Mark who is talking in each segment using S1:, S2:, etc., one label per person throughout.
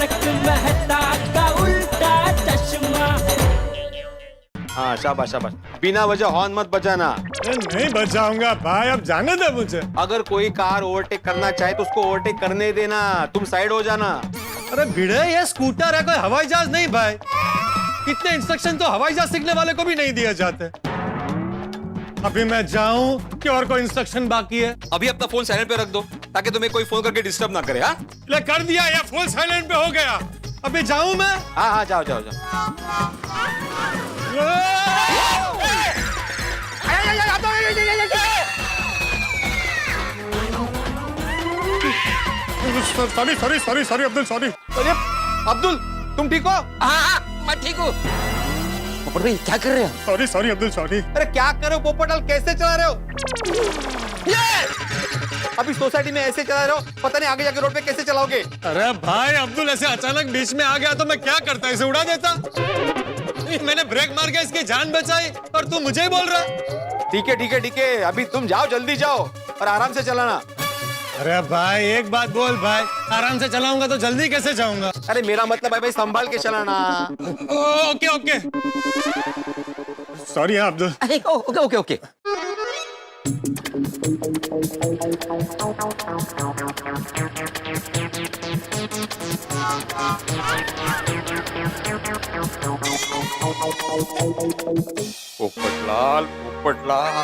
S1: तारक मेहता का उल्टा चश्मा।
S2: हाँ शाबाश शाबाश, बिना वजह हॉर्न मत बजाना।
S3: नहीं बजाऊंगा भाई, अब जाने दे मुझे।
S2: अगर कोई कार ओवरटेक करना चाहे तो उसको ओवरटेक करने देना, तुम साइड हो जाना।
S3: अरे भिड़े, ये स्कूटर है, कोई हवाई जहाज नहीं भाई। इतने इंस्ट्रक्शन तो हवाई जहाज सीखने वाले को भी नहीं दिए जाते। अभी मैं जाऊं कि और कोई इंस्ट्रक्शन बाकी है?
S2: अभी अपना फोन साइलेंट पे रख दो ताकि तुम्हें कोई फोन करके डिस्टर्ब ना करे। हाँ
S3: ले कर दिया, या फुल साइलेंट पे हो गया। अभी जाऊं मैं?
S2: हाँ हाँ जाओ जाओ जाओ।
S3: Sorry sorry sorry sorry Abdul, sorry.
S2: अरे अब्दुल, तुम ठीक हो?
S4: हाँ मैं ठीक हूँ। पोपट भाई क्या कर रहे हो?
S3: Sorry sorry Abdul, sorry.
S2: अरे क्या कर रहे हो पोपटलाल, कैसे चला रहे हो? अभी सोसाइटी में ऐसे चला रहे हो, पता नहीं आगे जाके रोड पे कैसे चलाओगे।
S3: अरे भाई अब्दुल, ऐसे अचानक बीच में आ गया तो मैं क्या करता, इसे उड़ा देता। मैंने ब्रेक मार के इसकी जान बचाई और तू मुझे ही बोल रहा।
S2: ठीक है ठीक है ठीक है, अभी तुम जाओ, जल्दी जाओ और आराम से चलाना।
S3: अरे भाई एक बात बोल भाई, आराम से चलाऊंगा तो जल्दी कैसे जाऊंगा?
S2: अरे मेरा मतलब है भाई संभाल के चलाना।
S3: Okay okay, sorry Abdul.
S4: Okay okay okay.
S2: Popatlal Popatlal,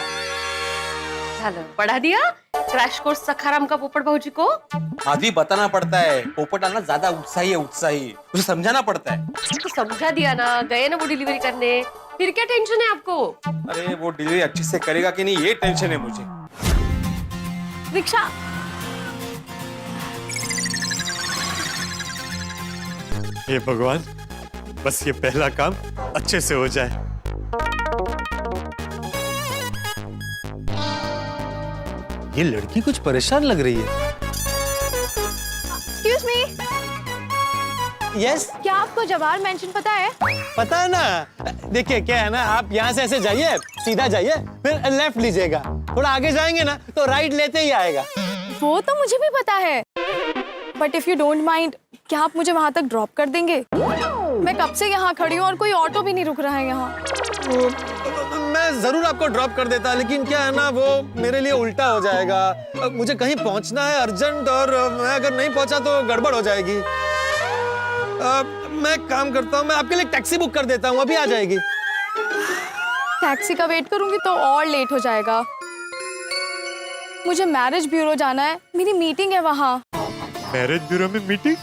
S5: झालं, पढ़ा दिया क्रैश कोर्स सखाराम का पोपट भाऊजी को।
S2: आदमी बताना पड़ता है, पोपटलाल ना ज्यादा उत्साही है, उत्साही, उसे समझाना पड़ता है।
S5: तो समझा दिया ना, गए ना वो डिलीवरी करने, फिर क्या टेंशन है आपको?
S2: अरे वो डिलीवरी अच्छे से करेगा कि नहीं ये टेंशन है मुझे।
S5: रिक्शा।
S3: हे भगवान, बस ये पहला काम अच्छे से हो जाए। ये लड़की कुछ परेशान लग रही है।
S6: Excuse me,
S3: यस,
S6: क्या आपको जवाहर मेंशन पता है?
S3: पता है ना। देखिए क्या है ना, आप यहाँ से ऐसे जाइए, सीधा जाइए, फिर लेफ्ट लीजिएगा। थोड़ा आगे जाएंगे ना तो राइट लेते ही आएगा।
S6: वो तो मुझे भी पता है, but if you don't mind, क्या आप मुझे वहाँ तक ड्रॉप कर देंगे? मैं कब से यहाँ खड़ी हूँ और कोई ऑटो भी नहीं रुक रहा है यहाँ।
S3: मैं जरूर आपको ड्रॉप कर देता, लेकिन क्या है ना, वो मेरे लिए उल्टा हो जाएगा। मुझे कहीं पहुंचना है अर्जेंट, और मैं अगर नहीं पहुंचा तो गड़बड़ हो जाएगी। मैं काम करता हूँ, मैं आपके लिए टैक्सी बुक कर देता हूँ, अभी आ जाएगी।
S6: टैक्सी का वेट करूंगी तो और लेट हो जाएगा। मुझे मैरिज ब्यूरो जाना है, मेरी मीटिंग है वहाँ।
S3: मैरिज ब्यूरो में मीटिंग?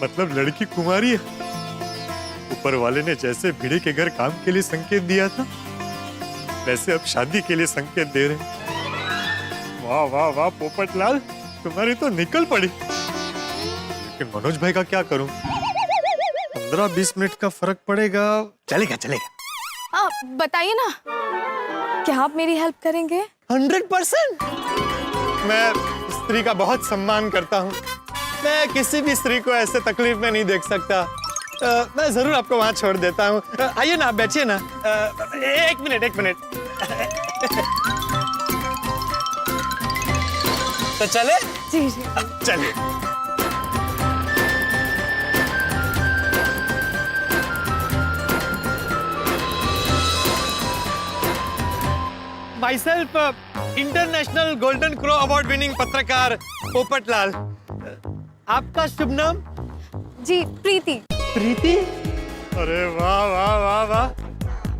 S3: मतलब लड़की कुमारी है। ऊपर वाले ने जैसे भिड़े के घर काम के लिए संकेत दिया था, वैसे अब शादी के लिए संकेत दे रहे हैं। वाह वाह वाह पोपटलाल, तुम्हारी तो निकल पड़ी। लेकिन मनोज भाई का क्या करूं? 15-20 मिनट का फर्क पड़ेगा, चलेगा चलेगा।
S6: बताइए ना, क्या आप मेरी हेल्प करेंगे?
S3: 100%। मैं स्त्री का बहुत सम्मान करता हूँ। मैं किसी भी स्त्री को ऐसे तकलीफ में नहीं देख सकता। मैं जरूर आपको वहाँ छोड़ देता हूँ। आइए ना, आप बैठिए ना। एक मिनट। तो चले?
S6: जी जी।
S3: चलिए। Myself, international golden crow award winning पत्रकार पोपटलाल। आपका शुभ नाम?
S6: जी प्रीति।
S3: प्रीति? अरे वाह वाह वाह वाह,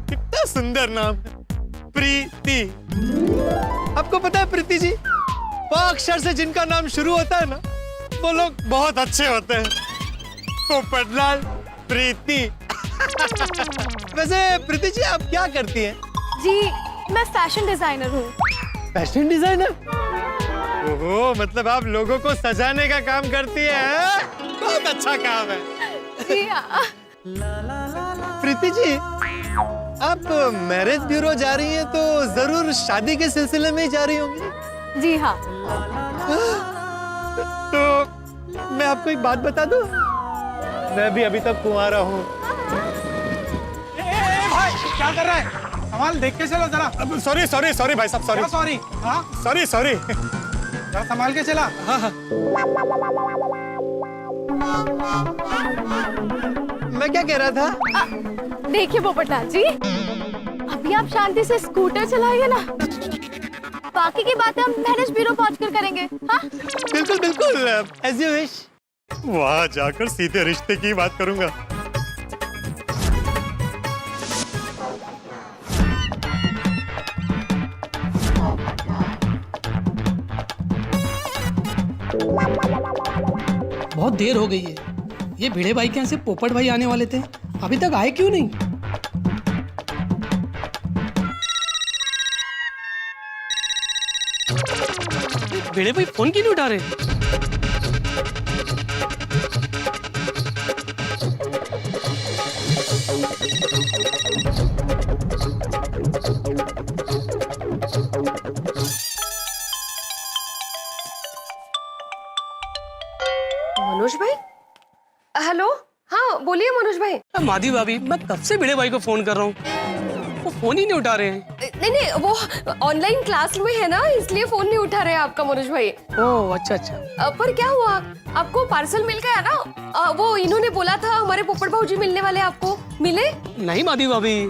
S3: कितना सुंदर नाम, प्रीति। आपको पता है प्रीति जी, वो अक्षर से जिनका नाम शुरू होता है ना, वो लोग बहुत अच्छे होते हैं। पोपटलाल, प्रीति। वैसे प्रीति जी, आप क्या करती हैं?
S6: जी मैं फैशन डिजाइनर हूँ।
S3: Fashion designer? ओहो, मतलब आप लोगों को सजाने का काम करती है? बहुत अच्छा काम है।
S6: जी हाँ।
S3: प्रीति जी, आप मैरिज ब्यूरो जा रही हैं तो जरूर शादी के सिलसिले में ही जा रही होंगी।
S6: जी हाँ।
S3: तो मैं आपको एक बात बता दूं, मैं भी अभी तक कुंवारा हूँ।
S7: भाई क्या कर रहा है? संभाल, देख के चलो जरा।
S3: सॉरी भाई साहब, सॉरी।
S7: सॉरी? हाँ
S3: सॉरी।
S7: जरा संभाल के चला।
S3: हाँ।
S7: मैं क्या कह रहा था?
S6: देखिए पोपटलाल जी, अभी आप शांति से स्कूटर चलाइए ना, बाकी की बातें हम मैनेज ब्यूरो पहुंचकर करेंगे। हाँ
S7: बिल्कुल बिल्कुल, एज यू विश।
S3: वहां जाकर सीधे रिश्ते की बात करूंगा।
S8: बहुत देर हो गई है। ये भिड़े भाई के यहाँ से पोपट भाई आने वाले थे, अभी तक आए क्यों नहीं? भिड़े भाई फोन क्यों नहीं उठा रहे?
S5: मनोज भाई, हेलो। हाँ बोलिए मनोज भाई।
S8: माधी भाभी, मैं कब से भिड़े भाई को फोन कर रहा हूँ, वो फोन ही नहीं उठा रहे हैं।
S5: नहीं नहीं, वो ऑनलाइन क्लास में है ना, इसलिए फोन नहीं उठा रहे आपका मनोज भाई।
S8: ओह अच्छा अच्छा।
S5: पर क्या हुआ, आपको पार्सल मिल गया ना? वो इन्होंने बोला था हमारे पोपट भाऊजी मिलने वाले, आपको मिले?
S8: नहीं माधी भाभी,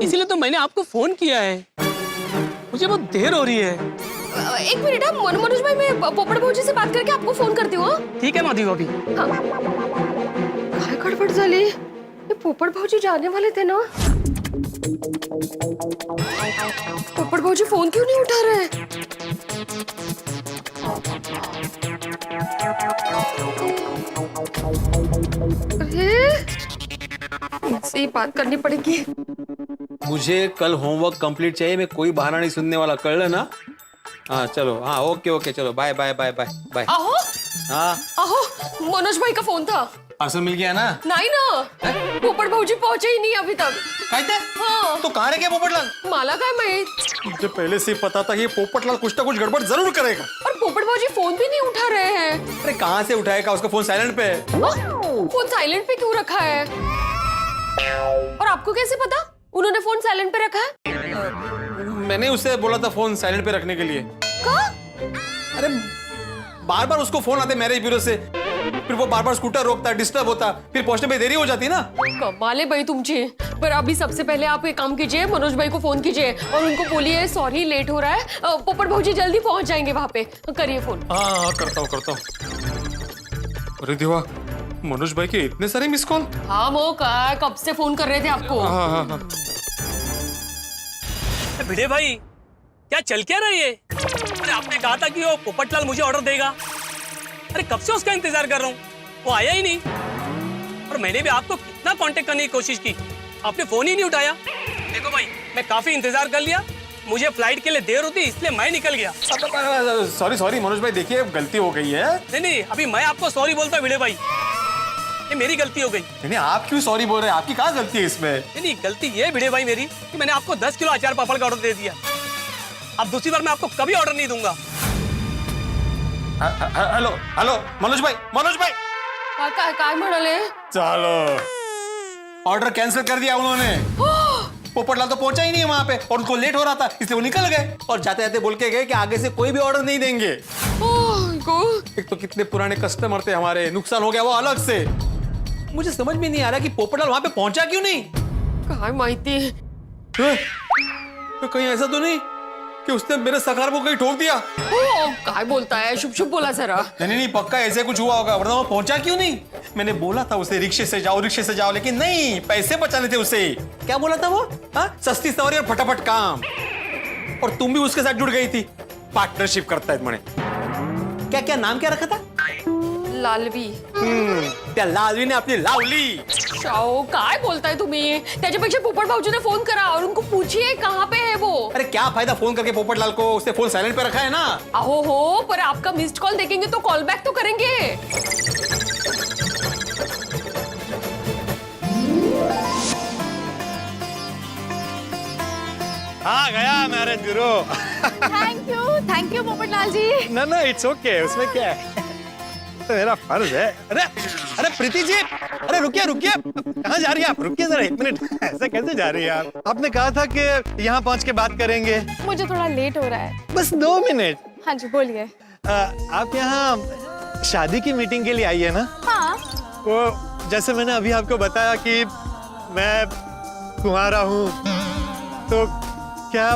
S8: इसीलिए तो मैंने आपको फोन किया है, मुझे बहुत देर हो रही है।
S5: एक मिनट, आप मनोज भाई, मैं पोपट भाऊजी से बात करके आपको फोन करती हूँ।
S8: ठीक है माधी भाभी।
S5: हाँ। काय गडबड झाली, ये पोपट भाऊजी जाने वाले थे ना? पोपट भाऊजी फोन क्यों नहीं उठा रहे? अरे इनसे ही बात करनी पड़ेगी।
S2: मुझे कल होमवर्क कंप्लीट चाहिए, मैं कोई बहाना नहीं सुनने वाला, कर ना। हाँ चलो, हाँ ओके ओके, चलो bye bye bye bye bye.
S5: आहो
S2: हाँ
S5: आहो, मनोज भाई का फोन था।
S2: पार्सल मिल गया ना?
S5: नहीं ना, पोपट भाऊजी पहुंचे ही नहीं अभी तक।
S2: कहते?
S5: हाँ।
S2: तो कहाँ रह गया पोपटलाल?
S5: माला का मैं,
S2: मुझे पहले से ही पता था ये पोपटलाल कुछ ना कुछ गड़बड़ जरूर करेगा।
S5: और पोपट भाऊजी फोन भी नहीं उठा रहे हैं।
S2: अरे कहाँ से उठाएगा, उसका फोन साइलेंट पे है।
S5: फोन साइलेंट पे क्यों रखा है? और आपको कैसे पता उन्होंने फोन साइलेंट पे रखा है?
S2: मैंने उसे बोला था फोन साइलेंट पे रखने के लिए।
S5: कहाँ?
S2: अरे बार बार उसको फोन आते मैरिज ब्यूरो से, फिर वो बार बार स्कूटर रोकता, डिस्टर्ब होता, फिर पहुंचने में देरी हो जाती ना।
S5: कमाल भाई तुमची। पर अभी सबसे पहले आप एक काम कीजिए, मनोज भाई को फोन कीजिए और उनको बोलिए सॉरी लेट हो रहा है, पोपट भाऊजी जल्दी पहुंच जाएंगे वहां पे। करिए फोन।
S2: हाँ करता हूँ। अरे देवा, मनोज भाई के इतने सारे मिस कॉल।
S5: हाँ मौका, कब से फोन कर रहे थे आपको।
S2: हाँ।
S8: भिड़े भाई, क्या चल क्या रहा है ये? अरे आपने कहा था कि वो पोपटलाल मुझे ऑर्डर देगा, अरे कब से उसका इंतजार कर रहा हूँ, वो आया ही नहीं। और मैंने भी आपको कितना कांटेक्ट करने की कोशिश की, आपने फोन ही नहीं उठाया। देखो भाई, मैं काफी इंतजार कर लिया, मुझे फ्लाइट के लिए देर होती इसलिए मैं निकल गया।
S2: सॉरी मनोज भाई, देखिए गलती हो गई है।
S8: नहीं, अभी मैं आपको सॉरी बोलता भिड़े भाई, ये मेरी गलती हो गई।
S2: नहीं, आप क्यों सॉरी बोल रहे हैं, आपकी क्या गलती है इसमें?
S8: नहीं, गलती ये भिड़े भाई मेरी कि मैंने आपको 10 किलो अचार पापड़ का ऑर्डर दे दिया। अब दूसरी बार मैं आपको कभी ऑर्डर नहीं दूंगा।
S2: हेलो मनोज भाई।
S5: काय म्हणाले?
S2: चलो, ऑर्डर कैंसिल कर दिया उन्होंने। पोपटलाल तो पहुंचा ही नहीं वहां पे और उनको लेट हो रहा था, इसलिए वो निकल गए और जाते जाते बोल के गए कि आगे से कोई भी ऑर्डर नहीं देंगे। एक तो कितने पुराने कस्टमर थे हमारे, नुकसान हो गया वो अलग से। मुझे समझ में नहीं आ रहा कि पोपटलाल वहां पे पहुंचा क्यों नहीं।
S5: काय माहिती।
S2: तो कहीं ऐसा तो नहीं कि उसने मेरे सकार को कहीं ठोक दिया?
S5: काय बोलता है, शुभ शुभ बोला जरा।
S2: नहीं, पक्का ऐसे कुछ हुआ होगा, वरना वो पहुंचा क्यों नहीं? मैंने बोला था उसे रिक्शे से जाओ, लेकिन नहीं, पैसे बचाने थे उसे। क्या बोला था वो? हाँ, सस्ती सवारी और फटाफट काम। और तुम भी उसके साथ जुड़ गई थी, पार्टनरशिप करता है मैंने। क्या नाम क्या रखा था?
S5: लालवी।
S2: त्या लालवी ने अपनी लावली।
S5: शाओ, काय बोलताय तुम्ही? त्याच्यापेक्षा पोपट भाऊजीने फोन करा और उनको पूछिए कहाँ पे है वो।
S2: अरे क्या फायदा फोन करके पोपटलाल को, उसने फोन साइलेंट पे रखा है ना।
S5: अहो हो, पर आपका मिस्ड कॉल देखेंगे तो कॉल बैक तो करेंगे।
S3: हाँ गया marriage bureau.
S6: Thank you Popatlal ji.
S3: ना इट्स ओके, उसमें क्या है, तो मेरा फर्ज है। अरे प्रीति जी, अरे रुकिए, कहाँ जा रही है आप? रुकिए जरा 1 मिनट, ऐसे कैसे जा रही है आप? आपने कहा था कि यहाँ पहुँच के बात करेंगे।
S6: मुझे थोड़ा लेट हो रहा है।
S3: बस 2 मिनट।
S6: हाँ जी बोलिए।
S3: आप यहाँ शादी की मीटिंग के लिए आई है ना?
S6: हाँ।
S3: वो जैसे मैंने अभी आपको बताया कि मैं कुंवारा हूँ, तो क्या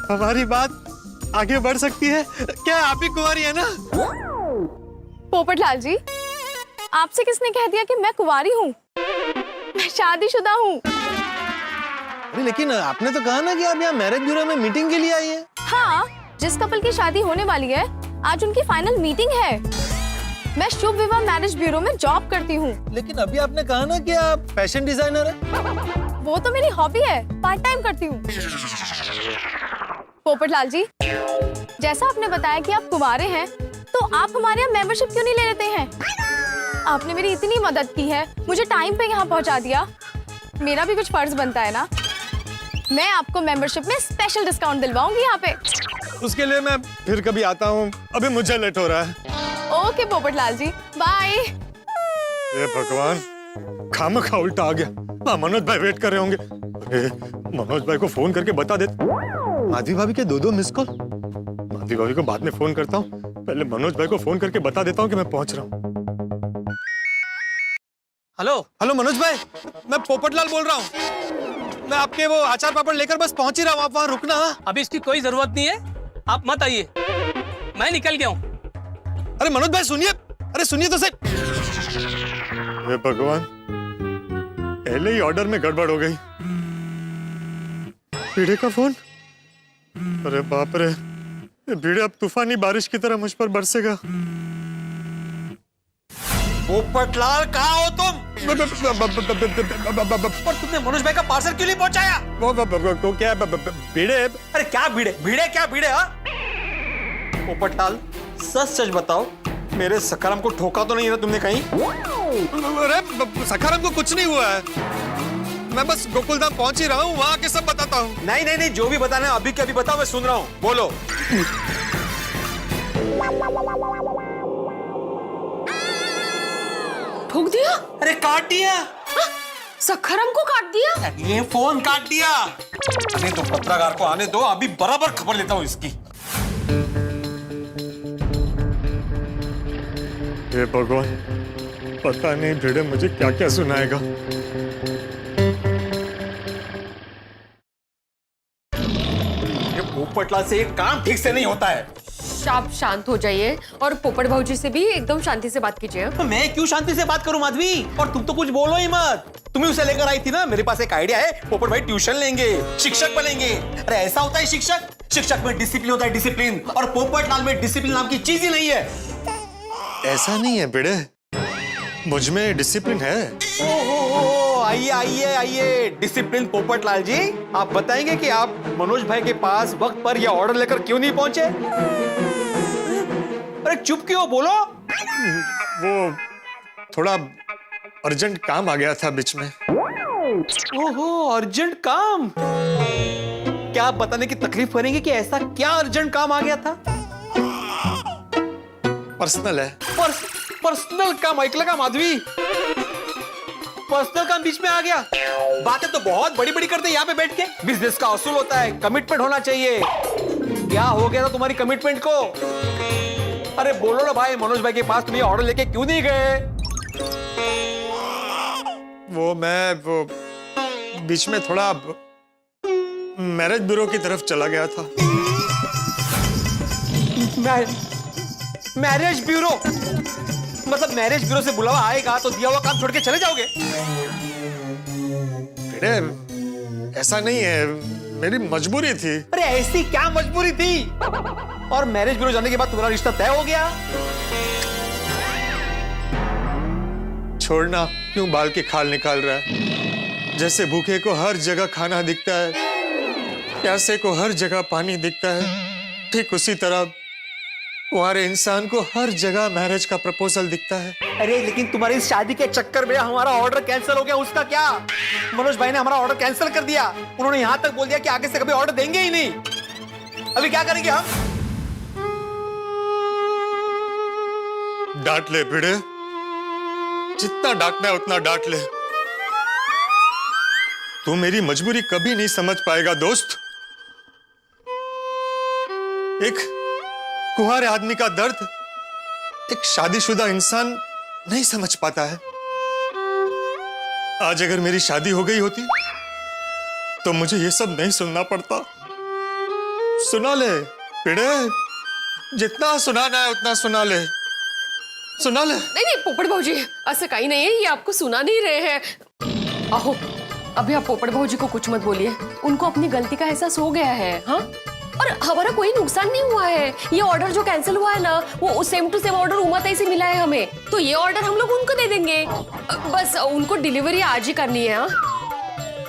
S3: हमारी बात आगे बढ़ सकती है? क्या आप ही कुंवारी है ना?
S6: पोपटलाल जी, आपसे किसने कह दिया कि मैं कुंवारी हूँ? मैं शादीशुदा हूँ।
S3: अरे लेकिन आपने तो कहा ना कि आप यहाँ मैरिज ब्यूरो में मीटिंग के लिए आई हैं।
S6: हाँ, जिस कपल की शादी होने वाली है आज उनकी फाइनल मीटिंग है। मैं शुभ विवाह मैरिज ब्यूरो में जॉब करती हूँ।
S3: लेकिन अभी आपने कहा ना कि आप फैशन डिजाइनर है।
S6: वो तो मेरी हॉबी है, पार्ट टाइम करती हूँ। पोपटलाल जी, जैसा आपने बताया कि आप कुंवारे हैं, तो आप हमारे यहाँ मेंबरशिप क्यों नहीं ले लेते हैं? आपने मेरी इतनी मदद की है, मुझे टाइम पे यहाँ पहुँचा दिया, मेरा भी कुछ फर्ज बनता है ना। मैं आपको मेंबरशिप में स्पेशल डिस्काउंट दिलवाऊंगी यहाँ पे।
S3: उसके लिए मैं फिर कभी आता हूँ, अभी मुझे लेट हो रहा है।
S6: ओके पोपटलाल जी, बाय।
S3: ये भगवान, खामखा उल्टा आ गया। हाँ, मनोज भाई वेट कर रहे होंगे। अरे मनोज भाई को फोन करके बता दे। माधवी भाभी के दो मिस कॉल। माधवी भाभी को बाद में फोन करता हूँ, पहले मनोज भाई को फोन करके बता देता हूँ कि मैं पहुंच रहा हूँ। हेलो मनोज भाई, मैं पोपटलाल बोल रहा हूँ। मैं आपके वो अचार पापड़ लेकर बस पहुंच ही रहा हूँ, आप वहाँ रुकना।
S8: अभी इसकी कोई जरूरत नहीं है, आप मत आइए, मैं निकल गया हूँ।
S3: अरे मनोज भाई सुनिए, अरे सुनिए तो सही। हे भगवान, पहले ही ऑर्डर में गड़बड़ हो गई। भिड़े का फोन। अरे बाप रे, ये भिड़े अब तूफानी बारिश की तरह मुझ पर बरसेगा।
S2: पोपटलाल कहाँ हो तुम? और तुमने मनोज भाई का पार्सल क्यों नहीं पहुंचाया?
S3: वो क्या भिड़े?
S2: अरे क्या भिड़े क्या भिड़े? हाँ पोपटलाल, सच सच बताओ, मेरे सखाराम को ठोका तो नहीं है ना तुमने कहीं?
S3: अरे सखाराम को कुछ नहीं हुआ है, मैं बस गोकुलधाम पहुंच ही रहा हूँ, वहां के सब बताता हूँ।
S2: नहीं, जो भी बताना है अभी के अभी बताओ, मैं सुन रहा हूँ, बोलो।
S5: ठोक दिया?
S2: अरे काट दिया।
S5: सखाराम को काट दिया?
S2: ये फोन काट दिया। अरे तो पत्रकार को आने दो, अभी बराबर खबर लेता हूँ इसकी।
S3: हे भगवान, पता नहीं भिड़े मुझे क्या क्या सुनाएगा।
S2: ये पोपटलाल से एक काम ठीक से नहीं होता है।
S5: आप शांत हो जाइए और पोपट भाऊजी से भी एकदम शांति से बात कीजिए।
S2: तो मैं क्यों शांति से बात करूं माधवी? और तुम तो कुछ बोलो ही मत। तुम्हें उसे लेकर आई थी ना, मेरे पास एक आइडिया है, पोपट भाई ट्यूशन लेंगे, शिक्षक बनेंगे। अरे ऐसा होता है शिक्षक में डिसिप्लिन होता है, डिसिप्लिन। और पोपटलाल में डिसिप्लिन नाम की चीज ही नहीं है।
S3: ऐसा नहीं है भिड़े, मुझ में डिसिप्लिन है।
S2: ओहो, आइए डिसिप्लिन पोपटलाल जी, आप बताएंगे कि आप मनोज भाई के पास वक्त पर यह ऑर्डर लेकर क्यों नहीं पहुंचे? अरे चुप क्यों, बोलो।
S3: वो थोड़ा अर्जेंट काम आ गया था बीच में।
S2: ओहो, अर्जेंट काम? क्या आप बताने की तकलीफ करेंगे कि ऐसा क्या अर्जेंट काम आ गया था?
S3: पर्सनल है।
S2: पर्सनल काम ऐकलं का माधवी? पर्सनल काम बीच में आ गया? बातें तो बहुत बड़ी बड़ी करते हैं यहाँ पे बैठ के। बिजनेस का असूल होता है, कमिटमेंट होना चाहिए। क्या हो गया था तुम्हारी कमिटमेंट को? अरे बोलो ना भाई, मनोज भाई के पास तुम ये ऑर्डर लेके क्यों नहीं गए?
S3: वो बीच में थोड़ा मैरिज ब्यूरो की तरफ चला गया था।
S2: Marriage bureau? मतलब मैरिज ब्यूरो से बुलावा आएगा तो दिया हुआ काम छोड़ के चले जाओगे?
S3: ऐसा नहीं है, मेरी मजबूरी थी।
S2: अरे ऐसी क्या मजबूरी थी? और मैरिज ब्यूरो जाने के बाद तुम्हारा रिश्ता तय हो गया?
S3: छोड़ना, क्यों बाल की खाल निकाल रहा है? जैसे भूखे को हर जगह खाना दिखता है, प्यासे को हर जगह पानी दिखता है, ठीक उसी तरह तुम्हारे इंसान को हर जगह मैरिज का प्रपोजल दिखता है।
S2: अरे लेकिन तुम्हारी इस शादी के चक्कर में हमारा ऑर्डर कैंसिल हो गया, उसका क्या? मनोज भाई ने हमारा ऑर्डर कैंसिल कर दिया। उन्होंने यहां तक बोल दिया कि आगे से कभी ऑर्डर देंगे ही नहीं। अभी क्या करेंगे हम?
S3: डांट ले भिड़े, जितना डांटना है उतना डांट ले। तू मेरी मजबूरी कभी नहीं समझ पाएगा दोस्त। एक कुंवारे आदमी का दर्द एक शादीशुदा इंसान नहीं समझ पाता है। आज अगर मेरी शादी हो गई होती तो मुझे ये सब नहीं सुनना पड़ता। सुना ले पिड़े, जितना सुनाना है उतना सुना ले, सुना ले।
S5: नहीं नहीं पोपट भाऊजी, ऐसा कहीं नहीं है, ये आपको सुना नहीं रहे हैं। आहो, अभी आप पोपट भाऊजी को कुछ मत बोलिए, उनको अपनी गलती का एहसास हो गया है। हाँ, और हमारा कोई नुकसान नहीं हुआ है। ये ऑर्डर जो कैंसिल हुआ है ना, वो same to same order Umatai से मिला है हमें, तो ये ऑर्डर हम लोग उनको दे देंगे। बस उनको डिलीवरी आज ही करनी है।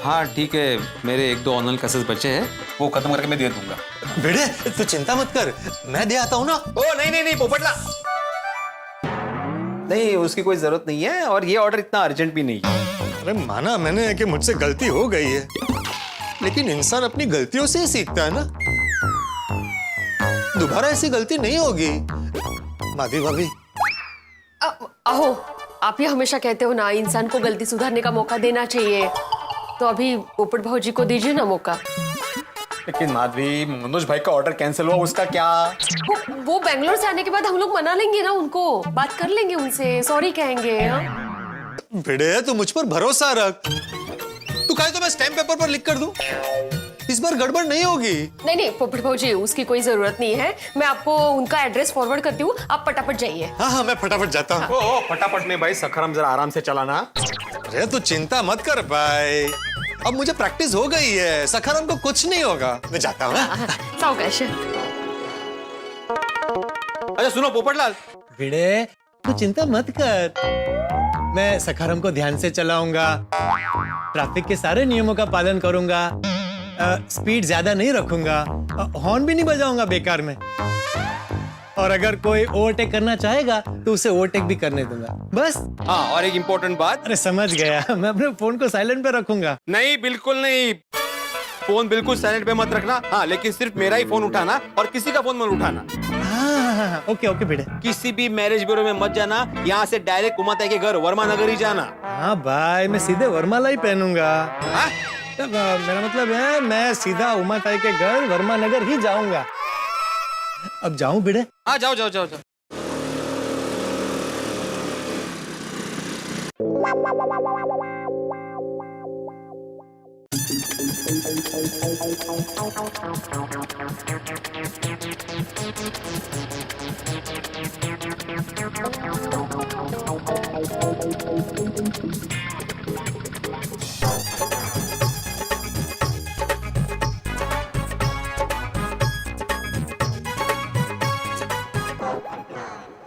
S2: हाँ ठीक है, मेरे 1-2 ऑनलाइन क्लासेस बचे हैं, वो खत्म करके मैं दे दूंगा।
S3: बेटे तू चिंता मत कर, मैं दे आता हूँ ना।
S2: ओ नहीं पोपटलाल, नहीं उसकी कोई जरूरत नहीं है, और ये ऑर्डर इतना अर्जेंट भी नहीं है।
S3: अरे माना मैंने कि मुझसे गलती हो गई है, लेकिन इंसान अपनी गलतियों से ही सीखता है ना। दोबारा ऐसी गलती नहीं होगी। माधवी भाभी,
S5: आहो, आप ये हमेशा कहते हो ना, इंसान को गलती सुधारने का मौका देना चाहिए, तो अभी पोपट भाऊजी को दीजिए ना मौका।
S2: लेकिन माधवी, मनोज भाई का ऑर्डर कैंसिल हुआ, उसका क्या?
S5: वो बेंगलोर से आने के बाद हम लोग मना लेंगे ना उनको, बात कर लेंगे उनसे, सॉरी कहेंगे।
S3: भिड़े तू मुझ पर भरोसा रख, तू कहे तो मैं स्टैम्प पेपर पर लिख कर दूं, इस बार गड़बड़ नहीं होगी।
S5: नहीं पोपट भाऊजी, उसकी कोई जरूरत नहीं है, मैं आपको उनका एड्रेस फॉरवर्ड करती हूँ, आप फटाफट जाइए।
S3: हाँ मैं फटाफट जाता हूँ।
S2: ओ फटाफट में भाई, सखरम जरा आराम से चलाना।
S3: अरे तू चिंता मत कर भाई, अब मुझे प्रैक्टिस हो गई है, सखरम को कुछ नहीं होगा, मैं जाता हूँ।
S5: सावकाश।
S2: अच्छा सुनो पोपटलाल,
S7: भिड़े तू चिंता मत कर, मैं सखारम को ध्यान से चलाऊंगा, ट्रैफिक के सारे नियमों का पालन करूंगा, स्पीड ज्यादा नहीं रखूंगा, हॉर्न भी नहीं बजाऊंगा बेकार में, और अगर कोई ओवरटेक करना चाहेगा तो उसे ओवरटेक भी करने दूंगा, बस।
S2: हाँ और एक इम्पोर्टेंट बात।
S7: अरे समझ गया, मैं अपने फोन को साइलेंट पे रखूंगा।
S2: नहीं बिल्कुल नहीं, फोन बिल्कुल साइलेंट पे मत रखना। हाँ लेकिन सिर्फ मेरा ही फोन उठाना और किसी का फोन मत उठाना।
S7: हाँ, ओके बेटे।
S2: किसी भी मैरिज ब्यूरो में मत जाना, यहाँ से डायरेक्ट उमाताई के घर वर्मा नगर ही जाना।
S7: हाँ भाई, मैं सीधे वर्माला ही पहनूंगा।
S2: हाँ?
S7: मेरा मतलब है मैं सीधा उमाताई के घर वर्मा नगर ही जाऊंगा। अब जाऊं बेटे?
S2: हाँ जाओ।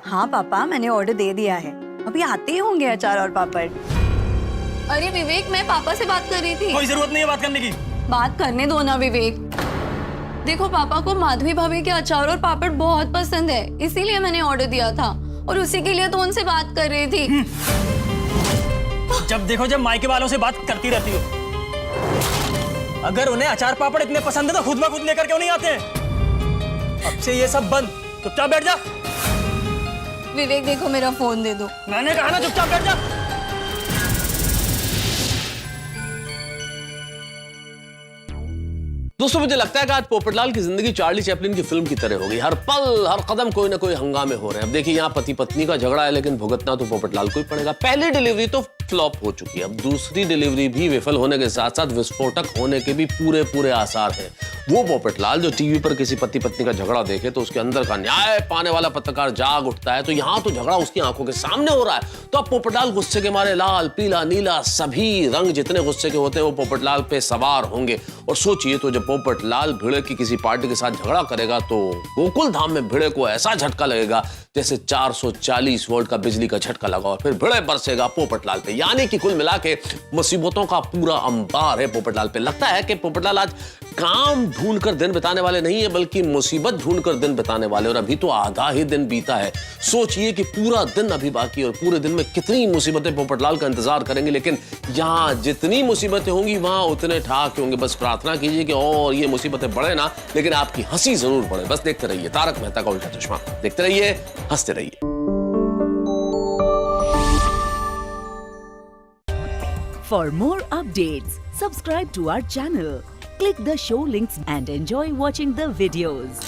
S9: हाँ पापा, मैंने ऑर्डर दे दिया है, अभी आते ही होंगे अचार और पापड़।
S6: अरे विवेक, मैं पापा से बात कर रही थी।
S8: कोई जरूरत नहीं है बात करने की।
S6: बात करने दो ना विवेक। देखो, पापा को माधवी भाभी के अचार और पापड़ बहुत पसंद है, इसीलिए मैंने ऑर्डर दिया था, और उसी के लिए तो उनसे बात कर रही थी।
S8: जब देखो जब मायके वालों से बात करती रहती हो। अगर उन्हें अचार पापड़ इतने पसंद है तो खुद ब खुद लेकर क्यों नहीं आते हैं? अब से ये सब बंद, चुपचाप बैठ जा।
S6: विवेक देखो, मेरा फोन दे दो।
S8: मैंने कहा ना चुपचाप बैठ जा।
S4: दोस्तों मुझे लगता है कि आज पोपटलाल की जिंदगी चार्ली चैपलिन की फिल्म की तरह हो गई। हर पल हर कदम कोई ना कोई हंगामे हो रहे हैं। अब देखिए यहाँ पति पत्नी का झगड़ा है, लेकिन भुगतना तो पोपटलाल को ही पड़ेगा। पहली डिलीवरी तो फ्लॉप हो चुकी है, अब दूसरी डिलीवरी भी विफल होने के साथ साथ विस्फोटक होने के भी पूरे आसार हैं। वो पोपटलाल जो टीवी पर किसी पति पत्नी का झगड़ा देखे तो उसके अंदर का न्याय पाने वाला पत्रकार जाग उठता है, तो यहाँ तो झगड़ा उसकी आंखों के सामने हो रहा है। तो अब पोपटलाल गुस्से के मारे लाल पीला नीला सभी रंग जितने गुस्से के होते हैं वो पोपटलाल पे सवार होंगे। और सोचिए तो जब पोपटलाल भिड़े की किसी पार्टी के साथ झगड़ा करेगा तो गोकुल धाम में भिड़े को ऐसा झटका लगेगा जैसे 440 वोल्ट का बिजली का झटका लगा, और फिर भिड़े बरसेगा पोपटलाल पे। यानी कि कुल मिला के मुसीबतों का पूरा अंबार है पोपटलाल पे। लगता है कि पोपटलाल आज काम ढूंढ कर दिन बिताने वाले नहीं है, बल्कि मुसीबत ढूंढ कर दिन बिताने वाले। और अभी तो आधा ही दिन बीता है, सोचिए कि पूरा दिन अभी बाकी, और पूरे दिन में कितनी मुसीबतें पोपटलाल का इंतजार करेंगे। लेकिन यहाँ जितनी मुसीबतें होंगी वहां उतने ठाक होंगे। बस प्रार्थना कीजिए कि और ये मुसीबतें बढ़े ना, लेकिन आपकी हंसी जरूर बढ़े। बस देखते रहिए तारक मेहता का उल्टा चश्मा, देखते रहिए, हंसते रहिए।
S10: For more updates, subscribe to our channel, click the show links and enjoy watching the videos.